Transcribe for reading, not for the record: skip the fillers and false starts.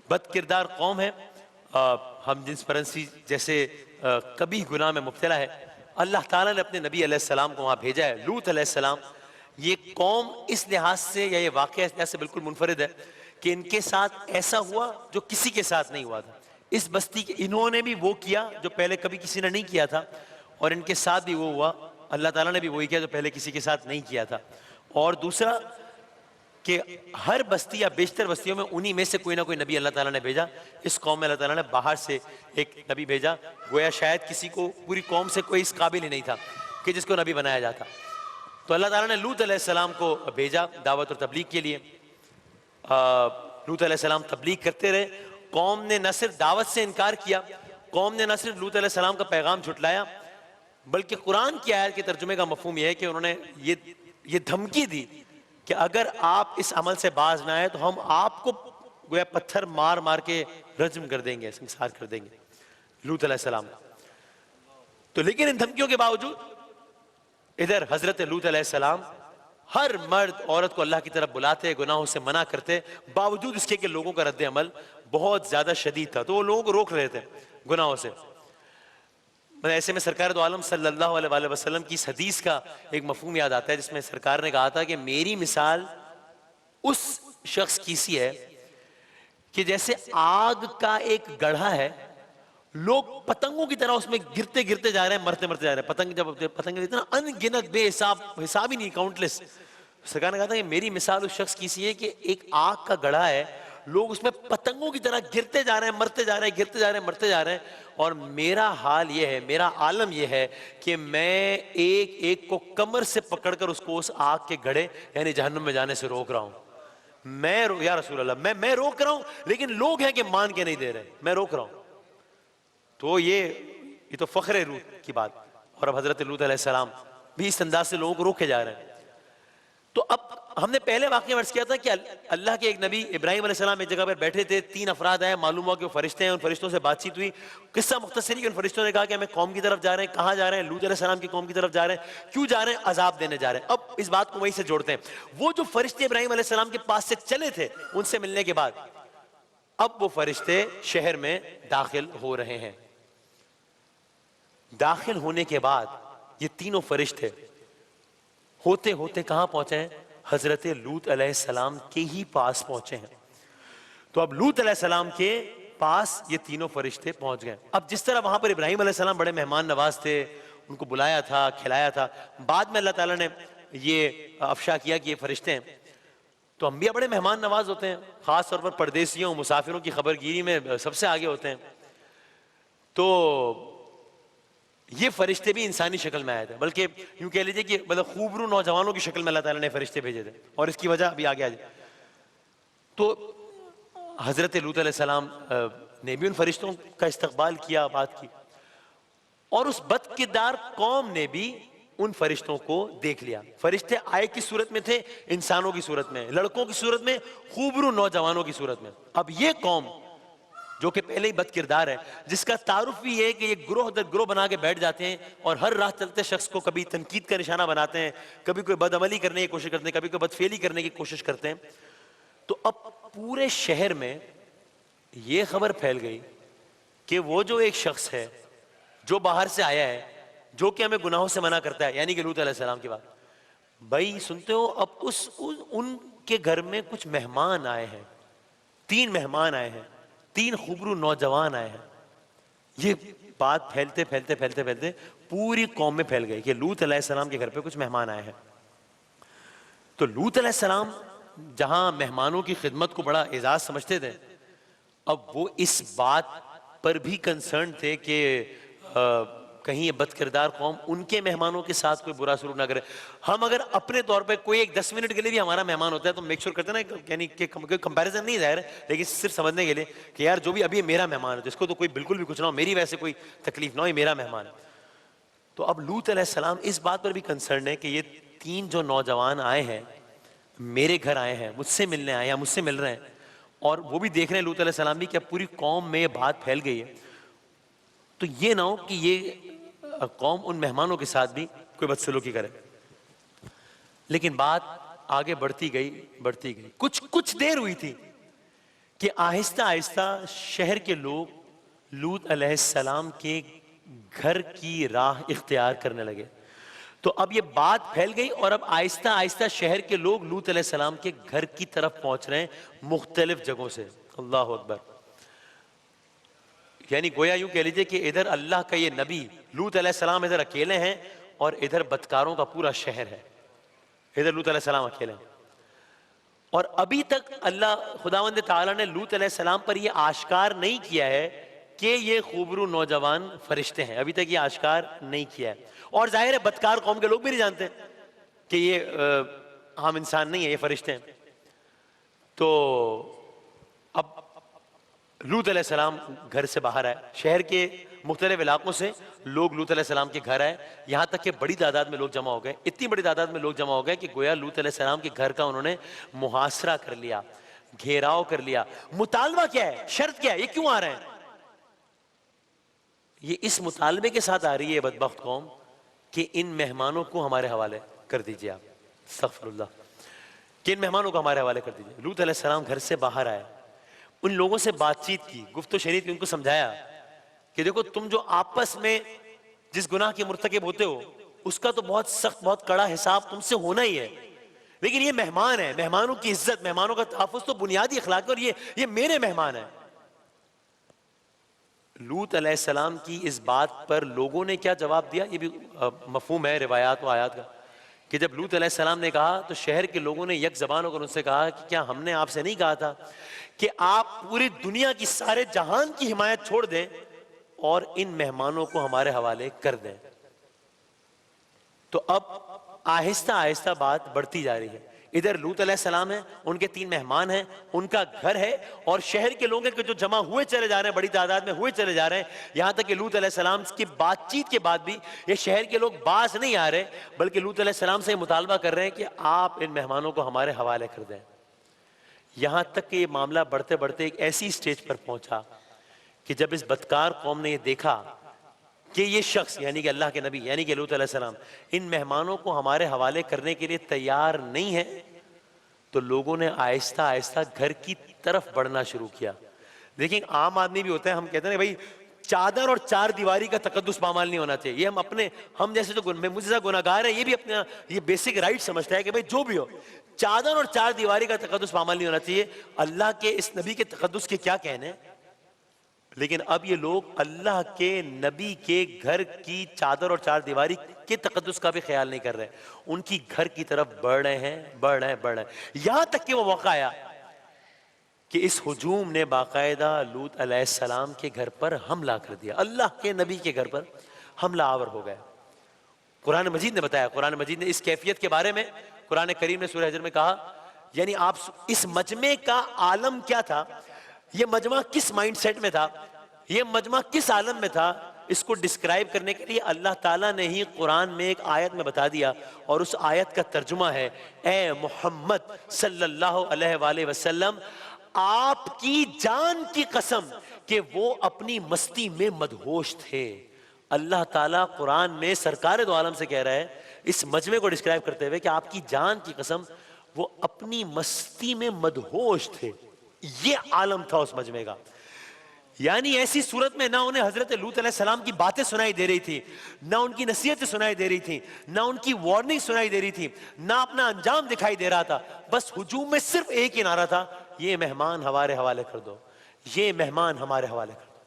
بد کردار قوم ہے، ہم جنس پرستی جیسے کبھی گناہ میں مبتلا ہے. اللہ تعالیٰ نے اپنے نبی علیہ السلام کو وہاں بھیجا ہے. لوط علیہ السلام یہ قوم اس لحاظ سے یا یہ واقعہ اس لحاظ سے بالکل منفرد ہے کہ ان کے ساتھ ایسا ہوا جو کسی کے ساتھ نہیں ہوا تھا. اس بستی کے انہوں نے بھی وہ کیا جو پہلے کبھی کسی نے نہیں کیا تھا، اور ان کے ساتھ بھی وہ ہوا، اللہ تعالیٰ نے بھی وہی کیا جو پہلے کسی کے ساتھ نہیں کیا تھا. اور دوسرا کہ ہر بستی یا بیشتر بستیوں میں انہی میں سے کوئی نہ کوئی نبی اللہ تعالیٰ نے بھیجا. اس قوم میں اللہ تعالیٰ نے باہر سے ایک نبی بھیجا، گویا شاید کسی کو پوری قوم سے کوئی اس قابل ہی نہیں تھا کہ جس کو نبی بنایا جاتا. تو اللہ تعالیٰ نے لوط علیہ السلام کو بھیجا دعوت اور تبلیغ کے لیے. لوط علیہ السلام تبلیغ کرتے رہے. قوم نے نہ صرف دعوت سے انکار کیا، قوم نے نہ صرف لوط علیہ السلام کا پیغام جھٹلایا، بلکہ قرآن کی آیت کے ترجمے کا مفہوم یہ ہے کہ انہوں نے یہ دھمکی دی کہ اگر آپ اس عمل سے باز نہ آئے تو ہم آپ کو گویا پتھر مار مار کے رجم کر دیں گے، سنسار کر دیں گے. لوط علیہ السلام تو لیکن ان دھمکیوں کے باوجود ادھر حضرت لوط علیہ السلام ہر مرد عورت کو اللہ کی طرف بلاتے، گناہوں سے منع کرتے، باوجود اس کے کہ لوگوں کا رد عمل بہت زیادہ شدید تھا تو وہ لوگوں کو روک رہے تھے گناہوں سے. ایسے میں سرکار دو عالم صلی اللہ علیہ وآلہ وسلم کی اس حدیث کا ایک مفہوم یاد آتا ہے جس میں سرکار نے کہا تھا کہ میری مثال اس شخص کی سی ہے کہ جیسے آگ کا ایک گڑھا ہے، لوگ پتنگوں کی طرح اس میں گرتے گرتے جا رہے ہیں، مرتے مرتے جا رہے ہیں. پتنگ جب پتنگ اتنا ان گنت بے حساب ہی نہیں، کاؤنٹلیس. سرکار نے کہا تھا کہ میری مثال اس شخص کی سی ہے کہ ایک آگ کا گڑھا ہے، لوگ اس میں پتنگوں کی طرح گرتے جا رہے ہیں، مرتے جا رہے ہیں، گرتے جا رہے ہیں، مرتے جا رہے ہیں. اور میرا حال یہ ہے، میرا عالم یہ ہے کہ میں ایک ایک کو کمر سے پکڑ کر اس کو اس آگ کے گڑھے یعنی جہنم میں جانے سے روک رہا ہوں. یا رسول اللہ میں روک رہا ہوں، لیکن لوگ ہیں کہ مان کے نہیں دے رہے، میں روک رہا ہوں. تو یہ تو فخر لوط کی بات. اور اب حضرت لوط علیہ السلام بھی اس انداز سے لوگوں کو روکے جا رہے ہیں. تو اب ہم نے پہلے واقعہ عرض کیا تھا کہ اللہ کے ایک نبی ابراہیم علیہ السلام ایک جگہ پر بیٹھے تھے، 3 افراد آئے، معلوم ہوا کہ وہ فرشتے ہیں. ان فرشتوں سے بات چیت ہوئی. قصہ مختصری کہ ان فرشتوں نے کہا کہ ہمیں قوم کی طرف جا رہے ہیں. کہاں جا رہے ہیں؟ لوط علیہ السلام کی قوم کی طرف جا رہے ہیں. کیوں جا رہے ہیں؟ عذاب دینے جا رہے ہیں. اب اس بات کو وہیں سے جوڑتے ہیں. وہ جو فرشتے ابراہیم علیہ السلام کے پاس سے چلے تھے ان سے ملنے کے بعد اب وہ فرشتے شہر میں داخل ہو رہے ہیں. داخل ہونے کے بعد یہ تینوں فرشتے ہوتے ہوتے کہاں پہنچے ہیں؟ حضرت لوط علیہ السلام کے ہی پاس پہنچے ہیں. تو اب لوط علیہ السلام کے پاس یہ تینوں فرشتے پہنچ گئے. اب جس طرح وہاں پر ابراہیم علیہ السلام بڑے مہمان نواز تھے، ان کو بلایا تھا، کھلایا تھا، بعد میں اللہ تعالیٰ نے یہ افشا کیا کہ یہ فرشتے ہیں. تو انبیاء بڑے مہمان نواز ہوتے ہیں، خاص طور پر پردیسیوں مسافروں کی خبر گیری میں سب سے آگے ہوتے ہیں. تو یہ فرشتے بھی انسانی شکل میں آئے تھے، بلکہ یوں کہہ لیجئے کہ مطلب خوبرو نوجوانوں کی شکل میں اللہ تعالیٰ نے فرشتے بھیجے تھے، اور اس کی وجہ ابھی آگے آ جائے. تو حضرت لوط علیہ السلام نے بھی ان فرشتوں کا استقبال کیا، بات کی، اور اس بد کردار قوم نے بھی ان فرشتوں کو دیکھ لیا. فرشتے آئے کس صورت میں تھے؟ انسانوں کی صورت میں، لڑکوں کی صورت میں، خوبرو نوجوانوں کی صورت میں. اب یہ قوم جو کہ پہلے ہی بد کردار ہے، جس کا تعارف بھی ہے کہ یہ گروہ در گروہ بنا کے بیٹھ جاتے ہیں اور ہر راہ چلتے شخص کو کبھی تنقید کا نشانہ بناتے ہیں، کبھی کوئی بد عملی کرنے کی کوشش کرتے ہیں، کبھی کوئی بدفعلی کرنے کی کوشش کرتے ہیں. تو اب پورے شہر میں یہ خبر پھیل گئی کہ وہ جو ایک شخص ہے جو باہر سے آیا ہے، جو کہ ہمیں گناہوں سے منع کرتا ہے، یعنی کہ لوط علیہ السلام کی بات. بھائی سنتے ہو، اب ان کے گھر میں کچھ مہمان آئے ہیں، 3 مہمان آئے ہیں، 3 خوبرو نوجوان آئے ہیں. یہ بات پھیلتے پھیلتے پھیلتے پھیلتے پوری قوم میں پھیل گئی کہ لوط علیہ السلام کے گھر پہ کچھ مہمان آئے ہیں. تو لوط علیہ السلام جہاں مہمانوں کی خدمت کو بڑا اعزاز سمجھتے تھے، اب وہ اس بات پر بھی کنسرن تھے کہ کہیں یہ بد کردار قوم ان کے مہمانوں کے ساتھ کوئی برا سلوک نہ کرے. ہم اگر اپنے طور پہ کوئی ایک 10 منٹ کے لیے بھی ہمارا مہمان ہوتا ہے تو میک شور کرتے ہیں نا، یعنی کہ کمپیریزن نہیں ظاہر ہے، لیکن صرف سمجھنے کے لیے کہ یار جو بھی ابھی میرا مہمان ہے، جس کو تو کوئی بالکل بھی کچھ نہ ہو، میری ویسے کوئی تکلیف نہ ہو، یہ میرا مہمان ہے. تو اب لوط علیہ السلام اس بات پر بھی کنسرن ہے کہ یہ 3 جو نوجوان آئے ہیں، میرے گھر آئے ہیں، مجھ سے ملنے آئے ہیں، مجھ سے مل رہے ہیں، اور وہ بھی دیکھ رہے ہیں لوط علیہ السلام بھی کہ پوری قوم میں یہ بات پھیل گئی ہے، تو یہ نہ ہو کہ یہ قوم ان مہمانوں کے ساتھ بھی کوئی بدسلوکی کرے. لیکن بات آگے بڑھتی گئی. کچھ دیر ہوئی تھی کہ آہستہ آہستہ شہر کے لوگ لوط علیہ السلام کے گھر کی راہ اختیار کرنے لگے. تو اب یہ بات پھیل گئی اور اب آہستہ آہستہ شہر کے لوگ لوط علیہ السلام کے گھر کی طرف پہنچ رہے ہیں مختلف جگہوں سے. اللہ اکبر. یعنی گویا یوں کہہ لیجئے کہ ادھر اللہ کا یہ نبی لوط علیہ السلام ادھر اکیلے ہیں اور ادھر بدکاروں کا پورا شہر ہے. ادھر لوط علیہ السلام اکیلے ہیں اور ابھی تک اللہ خداوند تعالیٰ نے لوط علیہ السلام پر یہ آشکار نہیں کیا ہے کہ یہ خوبرو نوجوان فرشتے ہیں. ابھی تک یہ آشکار نہیں کیا ہے. اور ظاہر ہے بدکار قوم کے لوگ بھی نہیں جانتے کہ یہ عام انسان نہیں ہے، یہ فرشتے ہیں. تو اب لوط علیہ السلام گھر سے باہر آئے. شہر کے مختلف علاقوں سے لوگ لوط علیہ السلام کے گھر آئے. یہاں تک کہ بڑی تعداد میں لوگ جمع ہو گئے. اتنی بڑی تعداد میں لوگ جمع ہو گئے کہ گویا لوط علیہ السلام کے گھر کا انہوں نے محاصرہ کر لیا، گھیراؤ کر لیا. مطالبہ کیا ہے؟ شرط کیا ہے؟ یہ کیوں آ رہے ہیں؟ یہ اس مطالبے کے ساتھ آ رہی ہے بدبخت قوم کہ ان مہمانوں کو ہمارے حوالے کر دیجئے آپ. استغفر اللہ. کہ ان مہمانوں کو ہمارے حوالے کر دیجئے. لوط علیہ السلام گھر سے باہر آئے، ان لوگوں سے بات چیت کی، گفت و شنید کی، ان کو سمجھایا کہ دیکھو تم جو آپس میں جس گناہ کے مرتکب ہوتے ہو اس کا تو بہت سخت، بہت کڑا حساب تم سے ہونا ہی ہے، لیکن یہ مہمان ہے، مہمانوں کی عزت، مہمانوں کا تحفظ تو بنیادی اخلاق ہے اور یہ میرے مہمان ہیں. لوط علیہ السلام کی اس بات پر لوگوں نے کیا جواب دیا؟ یہ بھی مفہوم ہے روایات و آیات کا کہ جب لوط علیہ السلام نے کہا تو شہر کے لوگوں نے یک زبان ہو کر ان سے کہا کہ کیا ہم نے آپ سے نہیں کہا تھا کہ آپ پوری دنیا کی، سارے جہان کی حمایت چھوڑ دیں اور ان مہمانوں کو ہمارے حوالے کر دیں. تو اب آہستہ آہستہ بات بڑھتی جا رہی ہے. ادھر لوط علیہ السلام ہیں، ان کے 3 مہمان ہیں، ان کا گھر ہے اور شہر کے لوگوں کے جو جمع ہوئے چلے جا رہے ہیں، بڑی تعداد میں ہوئے چلے جا رہے ہیں. یہاں تک کہ لوط علیہ السلام کی بات چیت کے بعد بھی یہ شہر کے لوگ باز نہیں آ رہے، بلکہ لوط علیہ السلام سے یہ مطالبہ کر رہے ہیں کہ آپ ان مہمانوں کو ہمارے حوالے کر دیں. یہاں تک کہ یہ معاملہ بڑھتے بڑھتے ایک ایسی سٹیج پر پہنچا کہ جب اس بدکار قوم نے یہ دیکھا کہ یہ شخص یعنی کہ اللہ کے نبی یعنی کہ لوط علیہ السلام ان مہمانوں کو ہمارے حوالے کرنے کے لیے تیار نہیں ہے، تو لوگوں نے آہستہ آہستہ گھر کی طرف بڑھنا شروع کیا. دیکھیں عام آدمی بھی ہوتا ہے، ہم کہتے ہیں بھائی چادر اور 4 دیواری کا تقدس پامال نہیں ہونا چاہیے. یہ ہم جیسے جو مجھ سے گناہگار ہے یہ بھی اپنا یہ بیسک رائٹ سمجھتا ہے کہ بھائی جو بھی ہو چادر اور 4 دیواری کا تقدس پامال نہیں ہونا چاہیے. اللہ کے اس نبی کے تقدس کے کیا کہنے، لیکن اب یہ لوگ اللہ کے نبی کے گھر کی چادر اور 4 دیواری کے تقدس کا بھی خیال نہیں کر رہے. ان کی گھر کی طرف بڑھ رہے ہیں. یہاں تک کہ وہ موقع آیا کہ اس ہجوم نے باقاعدہ لوط علیہ السلام کے گھر پر حملہ کر دیا. اللہ کے نبی کے گھر پر حملہ آور ہو گیا. قرآن مجید نے بتایا، قرآن مجید نے اس کیفیت کے بارے میں قرآن کریم نے سورہ حجر میں کہا، یعنی آپ اس مجمع کا عالم کیا تھا، یہ مجمع کس مائنڈ سیٹ میں تھا، یہ مجمع کس عالم میں تھا، اس کو ڈسکرائب کرنے کے لیے اللہ تعالیٰ نے ہی قرآن میں ایک آیت میں بتا دیا. اور اس آیت کا ترجمہ ہے، اے محمد صلی اللہ علیہ وآلہ وسلم، آپ کی جان کی قسم کہ وہ اپنی مستی میں مدہوش تھے. اللہ تعالیٰ قرآن میں سرکار دو عالم سے کہہ رہا ہے اس مجمع کو ڈسکرائب کرتے ہوئے کہ آپ کی جان کی قسم وہ اپنی مستی میں مدہوش تھے. یہ عالم تھا اس مجمع کا. یعنی ایسی صورت میں نہ انہیں حضرت لوط علیہ السلام کی باتیں سنائی دے رہی تھی، نہ ان کی نصیحتیں سنائی دے رہی تھی، نہ ان کی وارننگ سنائی دے رہی تھی، نہ اپنا انجام دکھائی دے رہا تھا. بس ہجوم میں صرف ایک ہی نعرہ تھا، یہ مہمان ہمارے حوالے کر دو، یہ مہمان ہمارے حوالے کر دو.